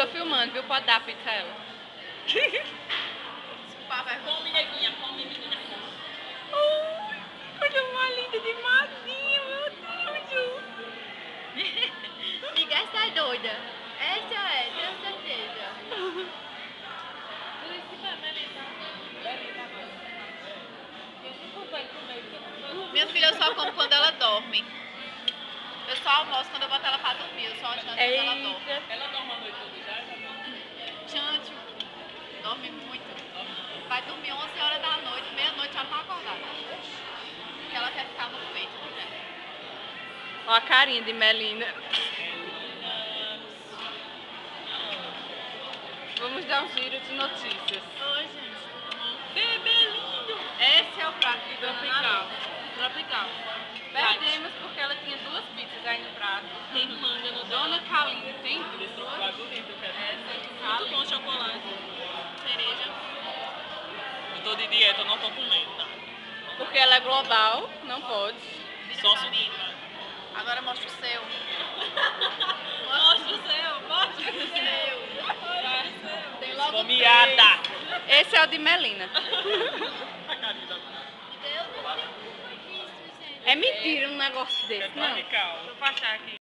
tô filmando, viu? Pode dar pizza a ela. Come, neguinha, come, menina. Coisa mais linda de Madinha, meu Deus. Miga, essa é doida. Essa é, tenho certeza. Minha filha, eu só como quando ela dorme. Eu só almoço quando eu boto ela pra dormir. Eu só janto quando ela dorme. Ela dorme a noite toda já? Janto. Dorme muito. Vai dormir 11 horas da noite, meia-noite ela tá acordada. Porque ela quer ficar no peito, né? Ó a carinha de Melina. Vamos dar um giro de notícias. Oi, gente. Bebê lindo! Esse é o prato de Dona Tropical. Tropical. Perdemos porque ela tinha duas pizzas aí no prato. Tem manga no Dona Kaline tem duas. Vai bonito, eu quero. Essa Muito bom chocolate. Cereja. Eu tô de dieta, eu não tô comendo, tá? Porque ela é global, não pode. Só se... Agora mostra o seu. Mostra o seu, mostra o seu. Tem logo Fomeada. Esse é o de Melina. A carinha da mãe. Deus, não tem culpa disso, gente. É mentira um negócio desse, não. Tropical. Deixa eu passar aqui.